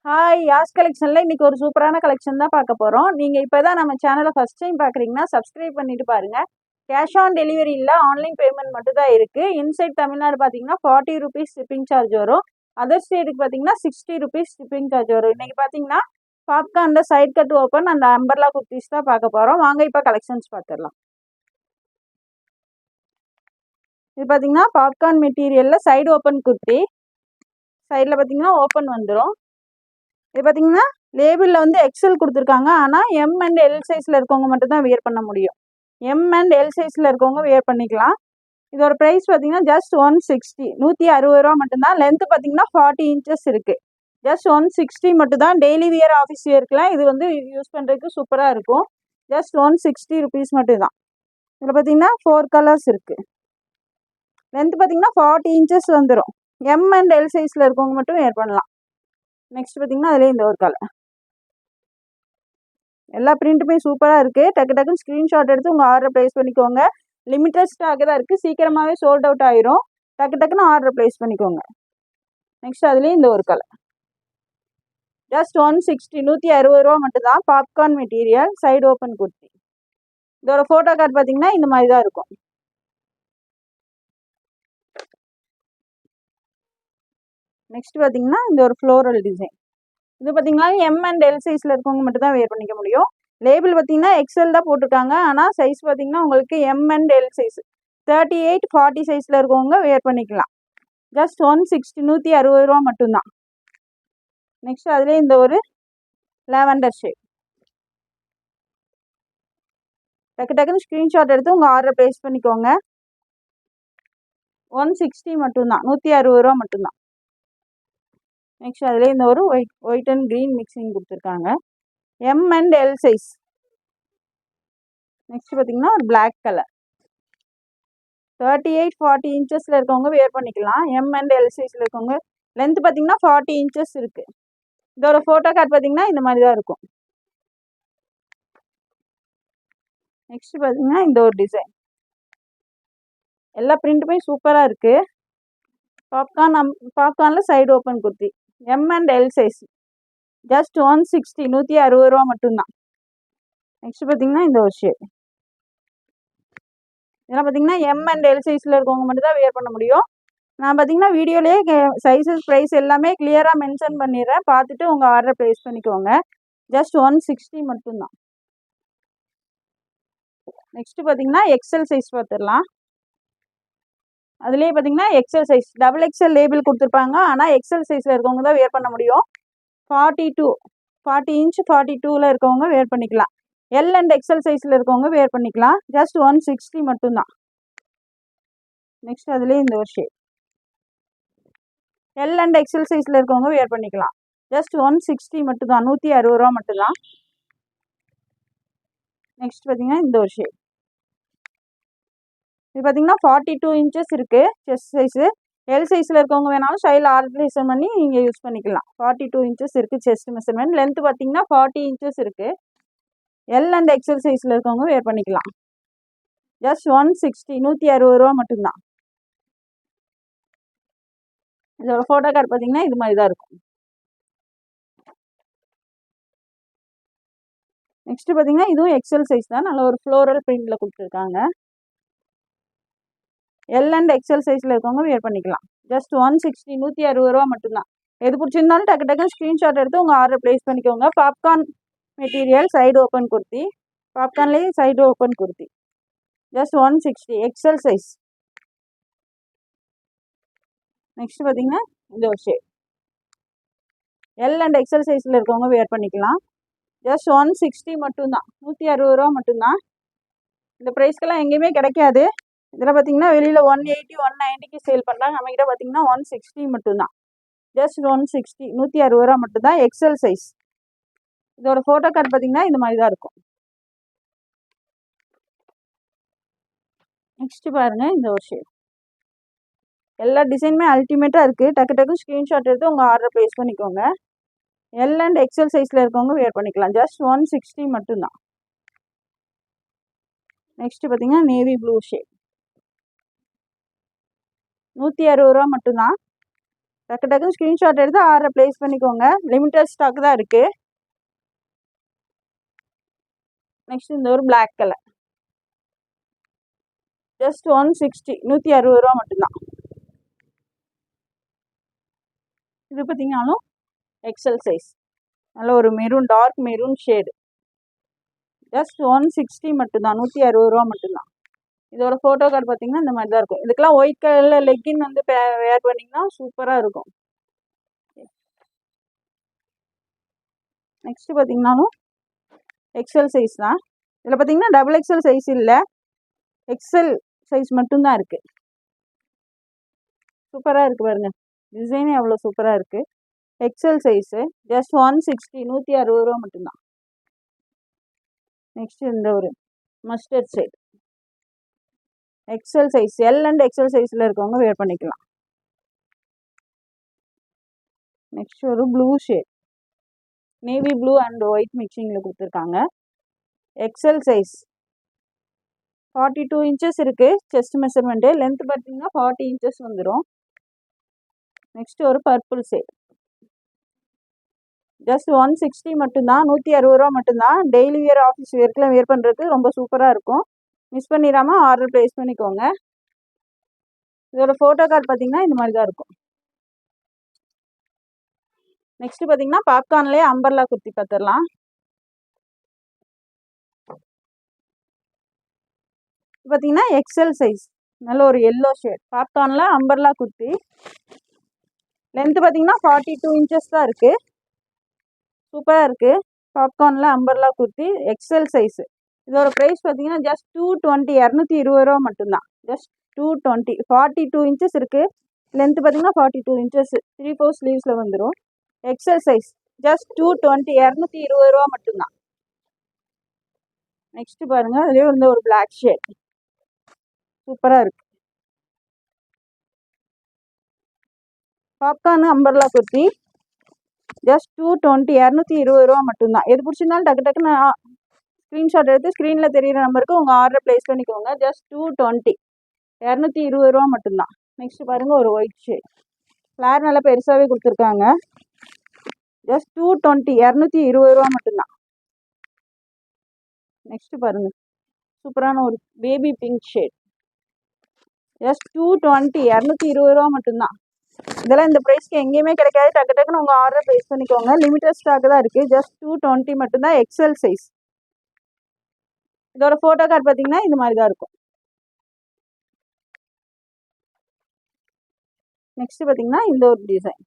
Hi யாஸ் கலெக்ஷனில் இன்றைக்கி ஒரு சூப்பரான கலெக்ஷன் தான் பார்க்க போகிறோம். நீங்கள் இப்போ தான் நம்ம சேனலை ஃபஸ்ட் டைம் பார்க்குறீங்கன்னா சப்ஸ்கிரைப் பண்ணிட்டு பாருங்கள். கேஷ் ஆன் டெலிவரி இல்லை, ஆன்லைன் பேமெண்ட் மட்டும் தான் இருக்குது. இன்சைட் தமிழ்நாடு பார்த்தீங்கன்னா 40 ருபீஸ் ஷிப்பிங் சார்ஜ் வரும். அதர் ஸ்டேட்டுக்கு பார்த்தீங்கன்னா 60 ருபீஸ் ஷிப்பிங் சார்ஜ் வரும். இன்றைக்கி பார்த்தீங்கன்னா பாப்கார்னில் சைட் கட் ஓப்பன் அந்த அம்பர்லா குர்த்திஸ் தான் பார்க்க போகிறோம். வாங்க இப்போ கலெக்ஷன்ஸ் பார்த்துடலாம். இது பார்த்தீங்கன்னா பாப்கார்ன் மெட்டீரியலில் சைடு ஓப்பன் குர்த்தி. சைடில் பார்த்தீங்கன்னா ஓப்பன் வந்துடும். இது பார்த்தீங்கன்னா லேபிளில் வந்து எக்ஸல் கொடுத்துருக்காங்க. ஆனால் எம் அண்ட் எல் சைஸில் இருக்கவங்க மட்டும் தான் வியர் பண்ண முடியும். எம் அண்ட் எல் சைஸில் இருக்கவங்க வியர் பண்ணிக்கலாம். இதோட ப்ரைஸ் பார்த்தீங்கன்னா ஜஸ்ட் 160, 160 ரூபா மட்டும்தான். லென்த்து பார்த்தீங்கன்னா 40 இன்ச்சஸ் இருக்குது. ஜஸ்ட் 160 மட்டும்தான். டெய்லி வியர் ஆஃபீஸ் வியருக்குலாம் இது வந்து யூஸ் பண்ணுறதுக்கு சூப்பராக இருக்கும். ஜஸ்ட் 160 ருபீஸ் மட்டும்தான். இதில் பார்த்தீங்கன்னா 4 கலர்ஸ் இருக்குது. லென்த்து பார்த்தீங்கன்னா 40 இன்ச்சஸ் வந்துடும். எம் அண்ட் எல் சைஸில் இருக்கவங்க மட்டும் வியர் பண்ணலாம். நெக்ஸ்ட் பார்த்தீங்கன்னா அதிலே இந்த ஒரு கலர். எல்லா பிரிண்ட்டுமே சூப்பராக இருக்குது. டக்குன்னு ஸ்க்ரீன்ஷாட் எடுத்து உங்கள் ஆர்டர் ப்ளேஸ் பண்ணிக்கோங்க. லிமிட்டட் ஸ்டாக் தான் இருக்குது. சீக்கிரமாகவே சோல்ட் அவுட் ஆயிரும். டக்குன்னு ஆர்டர் ப்ளேஸ் பண்ணிக்கோங்க. நெக்ஸ்ட் அதுலேயே இந்த ஒரு கலர். ஜஸ்ட் 160, 160 ரூபா மட்டும்தான். Popcorn material side open kurti. இதோட ஃபோட்டோ கார்டு பார்த்தீங்கன்னா இந்த மாதிரி தான் இருக்கும். நெக்ஸ்ட் பார்த்தீங்கன்னா இந்த ஒரு ஃப்ளோரல் டிசைன். இது பார்த்தீங்கன்னா எம் அண்ட் எல் சைஸில் இருக்கவங்க மட்டும் தான் வேர் பண்ணிக்க முடியும். லேபிள் பார்த்தீங்கன்னா எக்ஸல் தான் போட்டிருக்காங்க. ஆனால் சைஸ் பார்த்தீங்கன்னா உங்களுக்கு எம் அண்ட் எல் சைஸ் 38, 40 சைஸில் இருக்கவங்க வேர் பண்ணிக்கலாம். ஜஸ்ட் 160, 160 ரூபா மட்டும்தான். நெக்ஸ்ட் அதுலேயே இந்த ஒரு லாவெண்டர் ஷேட். டக்குன்னு ஸ்க்ரீன்ஷாட் எடுத்து உங்கள் ஆர்டர் ப்ளேஸ் பண்ணிக்கோங்க. 160 மட்டும்தான், 160 ரூபா மட்டும்தான். நெக்ஸ்ட் அதிலே இந்த ஒரு ஒயிட் அண்ட் க்ரீன் மிக்சிங் கொடுத்துருக்காங்க. M and L size. Next பார்த்தீங்கன்னா ஒரு பிளாக் கலர். 38, 40 இன்ச்சஸில் இருக்கவங்க வேர் பண்ணிக்கலாம். எம் அண்ட் எல் சைஸில் இருக்கவங்க. லென்த் பார்த்தீங்கன்னா 40 இன்ச்சஸ் இருக்குது. இதோட ஃபோட்டோ கார்டு பார்த்தீங்கன்னா இந்த மாதிரி தான் இருக்கும். நெக்ஸ்ட் பார்த்தீங்கன்னா இந்த ஒரு டிசைன். எல்லா பிரிண்ட்டுமே சூப்பராக இருக்குது. பாப்கார்னில் side open kurti. M and L size. Just 160, 160 ரூபா மட்டும்தான். நெக்ஸ்ட் பார்த்தீங்கன்னா இந்த ஒரு ஷேட். இதெல்லாம் பார்த்தீங்கன்னா எம் அண்ட் எல் சைஸில் இருக்கவங்க மட்டும் தான் வியர் பண்ண முடியும். நான் பார்த்தீங்கன்னா வீடியோலேயே சைஸஸ் ப்ரைஸ் எல்லாமே கிளியராக மென்ஷன் பண்ணிடுறேன். பார்த்துட்டு உங்கள் ஆர்டர் ப்ளேஸ் பண்ணிக்கோங்க. ஜஸ்ட் 160 மட்டும்தான். நெக்ஸ்ட் பார்த்தீங்கன்னா எக்ஸல் சைஸ் பார்த்துடலாம். அதுலேயே பார்த்தீங்கன்னா XL size double XL label கொடுத்துருப்பாங்க. ஆனால் எக்ஸல் சைஸில் இருக்கவங்க தான் வேர் பண்ண முடியும். 42, 40 இன்ச் 42ல் இருக்கவங்க வேர் பண்ணிக்கலாம். எல் அண்ட் எக்ஸல் சைஸில் இருக்கவங்க வேர் பண்ணிக்கலாம். ஜஸ்ட் 160 மட்டும்தான். நெக்ஸ்ட் அதுலேயே இந்த ஒரு ஷேட். எல் அண்ட் எக்ஸல் சைஸில் இருக்கவங்க வேர் பண்ணிக்கலாம். ஜஸ்ட் 160 மட்டும்தான், 160 ரூபா மட்டும்தான். நெக்ஸ்ட் பார்த்தீங்கன்னா இந்த ஒரு ஷேட். இது பார்த்தீங்கன்னா 42 இன்ச்சஸ் இருக்குது செஸ்ட் சைஸு. எல் சைஸில் இருக்கவங்க வேணாலும் ஸ்டைல் ஆல்ட்ரேஷன் பண்ணி நீங்கள் யூஸ் பண்ணிக்கலாம். 42 இன்ச்சஸ் இருக்குது செஸ்ட் மெஷர்மெண்ட். லென்த்து பார்த்தீங்கன்னா 40 இன்ச்சஸ் இருக்குது. எல் அண்ட் எக்ஸல் சைஸில் இருக்கவங்க வேர் பண்ணிக்கலாம். ஜஸ்ட் 160, 160 ரூபா மட்டும்தான். இதோட ஃபோட்டோ கார்டு பார்த்தீங்கன்னா இது மாதிரி தான் இருக்கும். நெக்ஸ்ட் பார்த்தீங்கன்னா இதுவும் எக்ஸல் சைஸ் தான். நல்ல ஒரு ஃப்ளோரல் பிரிண்டில் கொடுத்துருக்காங்க. எல் அண்ட் எக்ஸல் சைஸில் இருக்கவங்க வியர் பண்ணிக்கலாம். ஜஸ்ட் 160, 160 ரூபா மட்டும்தான். எது பிடிச்சிருந்தாலும் டக்குன்னு ஸ்க்ரீன்ஷாட் எடுத்து உங்கள் ஆர்டர் ப்ளேஸ் பண்ணிக்கோங்க. Popcorn material side open kurti. பாப்கார்ன்லேயே side open kurti. Just 160 XL size. Next பார்த்தீங்கன்னா இந்த ஒரு ஷேட். எல் அண்ட் எக்ஸல் சைஸில் இருக்கவங்க வியர் பண்ணிக்கலாம். ஜஸ்ட் 160 மட்டும்தான், 160 ரூபா மட்டும்தான். இந்த ப்ரைஸ்க்கெல்லாம் எங்கேயுமே கிடைக்காது. இதில் பார்த்தீங்கன்னா வெளியில் 180, 190க்கு சேல் பண்ணுறாங்க. நம்மகிட்ட பார்த்தீங்கன்னா 160 மட்டும்தான். ஜஸ்ட் 160, 160 ரூபா மட்டும்தான். XL size. இதோட ஃபோட்டோ கார்டு பார்த்தீங்கன்னா இந்த மாதிரி தான் இருக்கும். நெக்ஸ்ட் பாருங்கள் இந்த ஒரு ஷேட். எல்லா டிசைனுமே அல்டிமேட்டாக இருக்குது. டக்குன்னு ஸ்க்ரீன்ஷாட் எடுத்து உங்கள் ஆர்டர் ப்ளேஸ் பண்ணிக்கோங்க. எல் அண்ட் எக்ஸல் சைஸில் இருக்கவங்க வியர் பண்ணிக்கலாம். ஜஸ்ட் 160 மட்டும்தான். நெக்ஸ்ட் பார்த்தீங்கன்னா நேவி ப்ளூ ஷேட். 160 ரூபா மட்டும்தான். டக்கு டக்குன்னு ஸ்க்ரீன்ஷாட் எடுத்து ஆர்டர் ப்ளேஸ் பண்ணிக்கோங்க. லிமிட்டட் ஸ்டாக் தான் இருக்குது. நெக்ஸ்ட் இந்த ஒரு பிளாக் கலர் ஜஸ்ட் 160 160 ரூபா மட்டும்தான். இது பார்த்தீங்கன்னாலும் எக்ஸல் சைஸ், நல்ல ஒரு maroon, dark maroon shade. Just 160 மட்டும்தான், 160 ரூபா மட்டும்தான். இதோட ஃபோட்டோ கார்டு பார்த்தீங்கன்னா இந்த மாதிரி தான் இருக்கும். இதுக்கெல்லாம் ஒயிட் கலரில் லெக்கின் வந்து வேர் பண்ணிங்கன்னா சூப்பராக இருக்கும். நெக்ஸ்ட் பார்த்தீங்கன்னாலும் எக்ஸல் சைஸ் தான். இதில் பார்த்தீங்கன்னா டபுள் எக்ஸல் சைஸ் இல்லை, எக்ஸல் சைஸ் மட்டும்தான் இருக்குது. சூப்பராக இருக்குது பாருங்கள், டிசைனே அவ்வளோ சூப்பராக இருக்குது. எக்ஸல் சைஸு ஜஸ்ட் 160 160 ரூபா மட்டும்தான். நெக்ஸ்ட் இந்த ஒரு mustard shade XL size, L and XL சைஸில் இருக்கவங்க வேர் பண்ணிக்கலாம். நெக்ஸ்ட் ஒரு blue shade, navy blue and white மிக்சிங்கில் கொடுத்துருக்காங்க. எக்ஸல் சைஸ் 42 இன்ச்சஸ் இருக்குது செஸ்ட் மெஷர்மெண்ட்டு. லென்த் பார்த்தீங்கன்னா 40 இன்ச்சஸ் வந்துடும். நெக்ஸ்ட் ஒரு பர்பிள் ஷேட் ஜஸ்ட் 160 மட்டும்தான், 160 ரூபா மட்டும்தான். டெய்லி வியர், ஆஃபீஸ் வியர்க்கெலாம் வேர் பண்ணுறதுக்கு ரொம்ப சூப்பராக இருக்கும். மிஸ் பண்ணிடாமல் ஆர்டர் ப்ளேஸ் பண்ணிக்கோங்க. இதோட ஃபோட்டோ கார்டு பார்த்தீங்கன்னா இந்த மாதிரி தான் இருக்கும். நெக்ஸ்ட் பார்த்தீங்கன்னா பாப்கார்ன்லேயே அம்பர்லா குர்த்தி பார்த்துடலாம். பார்த்தீங்கன்னா எக்ஸல் சைஸ், நல்ல ஒரு எல்லோ ஷேட், பாப்கார்னில் அம்பர்லா குர்த்தி. லென்த்து பார்த்தீங்கன்னா 42 இன்ச்சஸ் தான் இருக்குது. சூப்பராக இருக்குது. பாப்கார்னில் அம்பர்லா குர்த்தி எக்ஸல் சைஸு. இதோட ப்ரைஸ் பார்த்தீங்கன்னா ஜஸ்ட் 220 220 ரூபா மட்டும்தான். ஜஸ்ட் 220. 42 இன்ச்சஸ் இருக்குது. லென்த்து பார்த்தீங்கன்னா 42 இன்ச்சஸ், 3/4 ஸ்லீவ்ஸில் வந்துடும். எக்ஸல் சைஸ் ஜஸ்ட் 220 220 ரூபா மட்டும்தான். நெக்ஸ்ட்டு பாருங்கள், அதுலேயே வந்து ஒரு பிளாக் ஷேட் சூப்பராக இருக்குது. பாப்கார்னு அம்பர்லா குர்த்தி ஜஸ்ட் 220 220 ரூபா மட்டும்தான். எது பிடிச்சிருந்தாலும் டக்கு டக்குன்னு ஸ்க்ரீன்ஷாட் எடுத்து ஸ்க்ரீனில் தெரியிற நம்பருக்கு உங்கள் ஆர்டர் ப்ளேஸ் பண்ணிக்கோங்க. ஜஸ்ட் 220 220 ரூபா மட்டும்தான். நெக்ஸ்ட் பாருங்கள் ஒரு ஒயிட் ஷேட், ஃப்ளார் நல்லா பெருசாகவே கொடுத்துருக்காங்க. ஜஸ்ட் 220 220 ரூபா மட்டும்தான். நெக்ஸ்ட் பாருங்கள், சூப்பரான ஒரு பேபி பிங்க் ஷேட் ஜஸ்ட் 220 220 ரூபா மட்டும்தான். இதெல்லாம் இந்த ப்ரைஸ்க்கு எங்கேயுமே கிடைக்காது. டக்கு டக்குன்னு உங்கள் ஆர்டர் ப்ளேஸ் பண்ணிக்கோங்க. லிமிட்டட் ஸ்டாக் தான் இருக்குது. ஜஸ்ட் 220 மட்டும்தான், எக்ஸல் சைஸ். இதோட ஃபோட்டோ கார்டு பார்த்தீங்கன்னா இந்த மாதிரி தான் இருக்கும். நெக்ஸ்ட் பார்த்தீங்கன்னா இந்த ஒரு டிசைன்,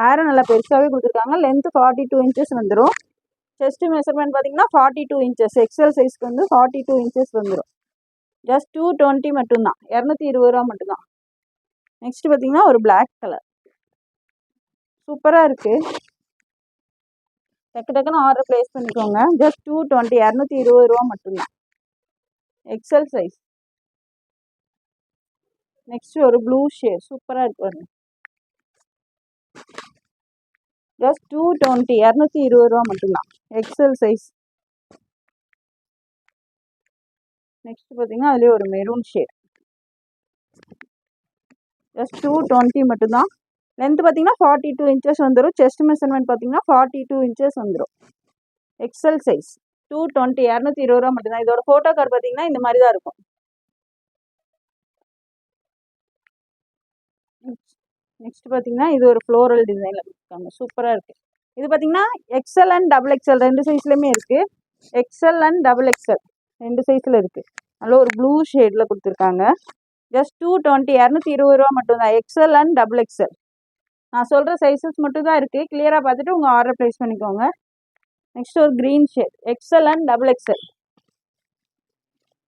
வேறு நல்லா பெருசாகவே கொடுத்துருக்காங்க. லென்த்து 42 இன்ச்சஸ் வந்துடும். செஸ்ட் மெஷர்மெண்ட் பார்த்தீங்கன்னா 42 இன்ச்சஸ், எக்ஸல் சைஸ்க்கு வந்து 42 இன்ச்சஸ் வந்துடும். ஜஸ்ட் 220 மட்டும்தான், 220 ரூபா மட்டும்தான். நெக்ஸ்ட் பார்த்தீங்கன்னா ஒரு பிளாக் கலர் சூப்பராக இருக்குது. டக்கு டக்குன்னு ஆர்டர் ப்ளேஸ் பண்ணிக்கோங்க. ஜஸ்ட் 220 220 ரூபா மட்டும்தான், எக்ஸல் சைஸ். நெக்ஸ்ட் ஒரு ப்ளூ ஷேட் சூப்பராக இருக்கு பாருங்க. ஜஸ்ட் 220 220 ரூபா மட்டும்தான், எக்ஸல் சைஸ். நெக்ஸ்ட் பார்த்தீங்கன்னா அதுலேயே ஒரு மெரூன் ஷேட் ஜஸ்ட் 220 மட்டும்தான். லென்த் பார்த்தீங்கன்னா 42 இன்ச்சஸ் வந்துடும். செஸ்ட் மெஷர்மெண்ட் பார்த்தீங்கன்னா 42 இன்ச்சஸ் வந்துடும், எக்ஸல் சைஸ். 220 220 ரூபா மட்டும்தான். இதோட ஃபோட்டோ கார்டு பார்த்தீங்கன்னா இந்த மாதிரி தான் இருக்கும். நெக்ஸ்ட் பார்த்தீங்கன்னா இது ஒரு ஃப்ளோரல் டிசைனில் கொடுத்துருக்காங்க, சூப்பராக இருக்குது. இது பார்த்தீங்கன்னா எக்ஸல் அண்ட் டபுள் எக்ஸல் ரெண்டு சைஸ்லையுமே இருக்குது. எக்ஸல் அண்ட் டபுள் எக்ஸல் ரெண்டு சைஸில் இருக்குது. நல்ல ஒரு ப்ளூ ஷேடில் கொடுத்துருக்காங்க. ஜஸ்ட் 220 220 ரூபா மட்டும்தான், எக்ஸல் அண்ட் டபுள் எக்ஸல். நான் சொல்கிற சைஸஸ் மட்டும் தான் இருக்குது. கிளியராக பார்த்துட்டு உங்கள் ஆர்டர் ப்ளேஸ் பண்ணிக்கோங்க. நெக்ஸ்ட் ஒரு green shade, XL and double XL.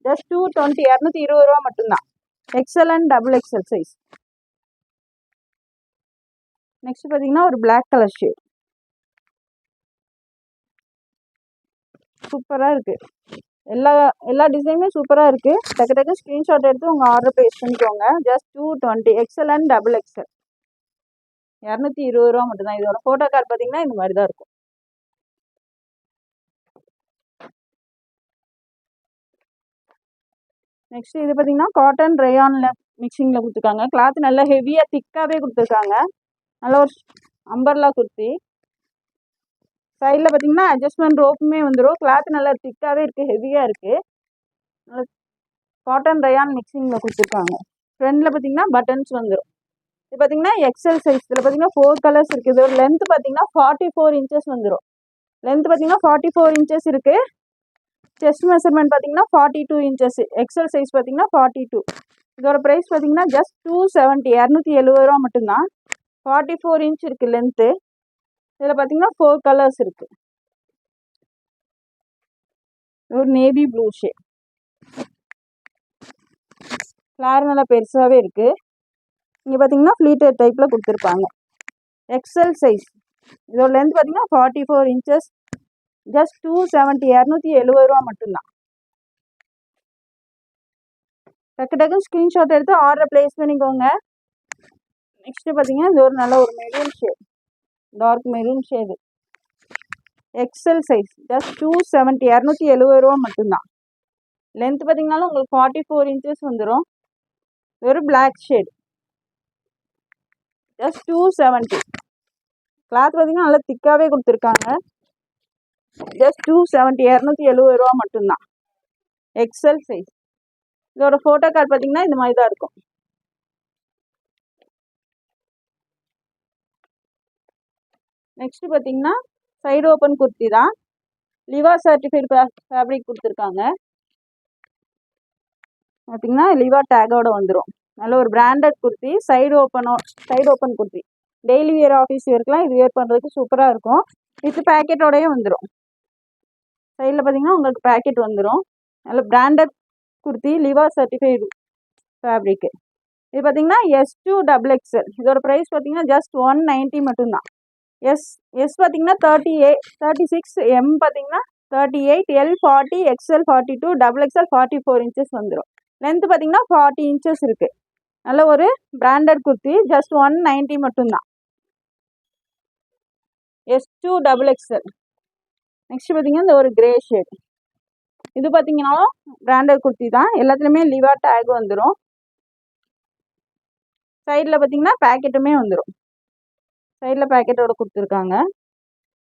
Just 220 220 ரூபா மட்டும்தான், XL and double XL size. Next பார்த்தீங்கன்னா ஒரு பிளாக் கலர் ஷேட் சூப்பராக இருக்குது. எல்லா டிசைனுமே சூப்பராக இருக்குது. டக்கு டக்கு ஸ்க்ரீன்ஷாட் எடுத்து உங்கள் ஆர்டர் ப்ளேஸ் பண்ணிக்கோங்க. Just 220 XL and double XL, 220 ரூபா மட்டும்தான். இதோட ஃபோட்டோ கார்டு பார்த்தீங்கன்னா இந்த மாதிரி தான் இருக்கும். நெக்ஸ்ட் இது பார்த்தீங்கன்னா காட்டன் ரேயானில் மிக்சிங்கில் கொடுத்துருக்காங்க. கிளாத் நல்லா ஹெவியாக திக்காகவே கொடுத்துருக்காங்க. நல்ல ஒரு அம்பர்லா குர்த்தி. சைடில் பார்த்தீங்கன்னா அட்ஜஸ்ட்மெண்ட் ரோப்புமே வந்துடும். கிளாத் நல்லா திக்காகவே இருக்குது, ஹெவியாக இருக்குது. நல்லா காட்டன் ரயான் மிக்சிங்கில் கொடுத்துருக்காங்க. ஃப்ரண்டில் பார்த்தீங்கன்னா பட்டன்ஸ் வந்துடும். இது பார்த்தீங்கன்னா எக்ஸல் சைஸ். இதில் பார்த்தீங்கன்னா 4 கலர்ஸ் இருக்குது. இதோட லென்த் பார்த்தீங்கன்னா 44 இன்ச்சஸ் வந்துடும். லென்த் பார்த்தீங்கன்னா 44 இன்ச்சஸ் இருக்குது. செஸ்ட் மெஷர்மெண்ட் பார்த்தீங்கன்னா 42 இன்ச்சஸ். எக்ஸல் சைஸ் பார்த்தீங்கன்னா 42. இதோட ப்ரைஸ் பார்த்தீங்கன்னா ஜஸ்ட் 270, 270 ரூபா மட்டும்தான். 44 இன்ச் இருக்குது லென்த்து. இதில் பார்த்தீங்கன்னா 4 கலர்ஸ் இருக்குது. ஒரு நேவி ப்ளூ ஷேட். ஃப்ளார் நல்லா பெருசாகவே இருக்குது. இங்கே பார்த்தீங்கன்னா ஃப்ளீட்டட் டைப்பில் கொடுத்துருப்பாங்க. XL size. இதோட லென்த் பார்த்தீங்கன்னா 44 இன்ச்சஸ். ஜஸ்ட் 270, 270 ரூபா மட்டும்தான். டக்கு ஸ்க்ரீன்ஷாட் எடுத்து ஆர்டர் ப்ளேஸ் பண்ணிக்கோங்க. நெக்ஸ்ட்டு பார்த்தீங்கன்னா இது ஒரு நல்ல ஒரு maroon shade, dark maroon shade. XL size. Just 270, 270 ரூபா மட்டும்தான். லென்த் பார்த்தீங்கன்னாலும் உங்களுக்கு 44 இன்ச்சஸ் வந்துடும். ஒரு பிளாக் ஷேட். ஜஸ்ட் 270. கிளாத் பார்த்தீங்கன்னா நல்லா திக்காகவே கொடுத்துருக்காங்க. ஜஸ்ட் 270, 270 ரூபா மட்டும்தான். XL size. இதோட ஃபோட்டோ கார்டு பார்த்தீங்கன்னா இந்த மாதிரி தான் இருக்கும். நெக்ஸ்ட் பார்த்தீங்கன்னா சைடு ஓப்பன் குர்த்தி தான். லிவா சர்டிஃபைடு ஃபேப்ரிக் கொடுத்துருக்காங்க. பார்த்தீங்கன்னா லிவா டேகோட வந்துடும். நல்ல ஒரு branded kurti. Side open kurti. Daily wear, office வியருக்குலாம் இது வியர் பண்ணுறதுக்கு சூப்பராக இருக்கும். வித் பேக்கெட்டோடையே வந்துடும். சைடில் பார்த்தீங்கன்னா உங்களுக்கு பேக்கெட் வந்துடும். நல்ல பிராண்டட் குர்த்தி, லிவா சர்டிஃபைடு ஃபேப்ரிக்கு. இது பார்த்தீங்கன்னா S2XXL. இதோட ப்ரைஸ் பார்த்தீங்கன்னா ஜஸ்ட் 190 மட்டும்தான். எஸ் பார்த்தீங்கன்னா 36, M பார்த்தீங்கன்னா 38, L 40, XL 42, XXL 44 இன்ச்சஸ் வந்துடும். லென்த் பார்த்தீங்கன்னா 40 இன்ச்சஸ் இருக்குது. நல்ல ஒரு பிராண்டட் குர்த்தி. ஜஸ்ட் 190 மட்டும்தான். S2XXL. நெக்ஸ்ட் பார்த்தீங்கன்னா இந்த ஒரு கிரே ஷேட். இது பார்த்தீங்கன்னா பிராண்டட் குர்த்தி தான். எல்லாத்துலேயுமே லிவா டேக் வந்துடும். சைடில் பார்த்தீங்கன்னா பேக்கெட்டுமே வந்துடும். சைடில் பேக்கெட்டோட கொடுத்துருக்காங்க.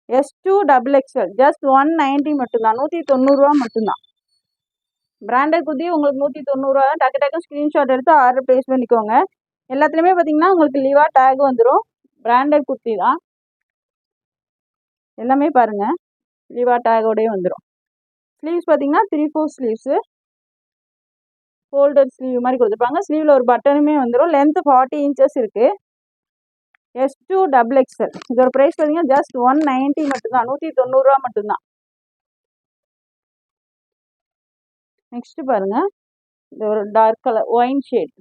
S2XXL. ஜஸ்ட் 190 மட்டும்தான். 190 ரூபா மட்டும்தான். பிராண்டட் குர்த்தி உங்களுக்கு 190 ரூபா தான். டக்கு ஸ்க்ரீன்ஷாட் எடுத்து ஆர்டர் ப்ளேஸ் பண்ணிக்கோங்க. எல்லாத்துலேயுமே பார்த்தீங்கன்னா உங்களுக்கு லிவா டேக் வந்துடும். பிராண்டட் குர்த்தி தான். எல்லாமே பாருங்கள் லிவா டேகோடய வந்துடும். ஸ்லீவ்ஸ் பார்த்தீங்கன்னா 3/4 ஸ்லீவ்ஸு. ஃபோல்டட் ஸ்லீவ் மாதிரி கொடுத்துருப்பாங்க. ஸ்லீவில் ஒரு பட்டனுமே வந்துடும். லென்த்து 40 இன்ச்சஸ் இருக்குது. S2XXL. இதோட ப்ரைஸ் பார்த்தீங்கன்னா ஜஸ்ட் 190 மட்டும்தான். 190 ரூபா மட்டும்தான். நெக்ஸ்ட்டு பாருங்கள் இது ஒரு டார்க் கலர் ஒயின் ஷேட்.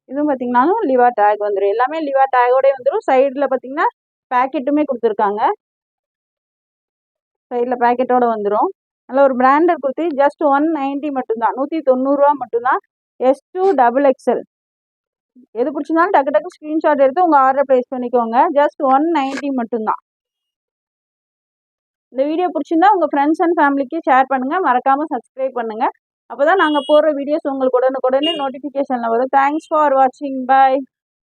இதுவும் பார்த்தீங்கன்னாலும் லிவா டேக் வந்துடும். எல்லாமே லிவா டேகோடய வந்துடும். சைடில் பார்த்தீங்கன்னா பேக்கெட்டுமே கொடுத்துருக்காங்க. சைடில் பேக்கெட்டோட வந்துடும். நல்ல ஒரு பிராண்டட் குர்த்தி. ஜஸ்ட் 190 மட்டும்தான். 190 ரூபா மட்டும்தான். S2XXL. எது பிடிச்சிருந்தாலும் டக்கு ஸ்க்ரீன்ஷாட் எடுத்து உங்கள் ஆர்டர் ப்ளேஸ் பண்ணிக்கோங்க. ஜஸ்ட் 190 மட்டும்தான். இந்த வீடியோ பிடிச்சிருந்தா உங்கள் ஃப்ரெண்ட்ஸ் அண்ட் ஃபேமிலிக்கு ஷேர் பண்ணுங்கள். மறக்காமல் சப்ஸ்கிரைப் பண்ணுங்கள். அப்போ தான் நாங்கள் போடுற வீடியோஸ் உங்களுக்கு உடனுக்குடனே நோட்டிஃபிகேஷனில் வரும். தேங்க்ஸ் ஃபார் வாட்சிங். பாய்.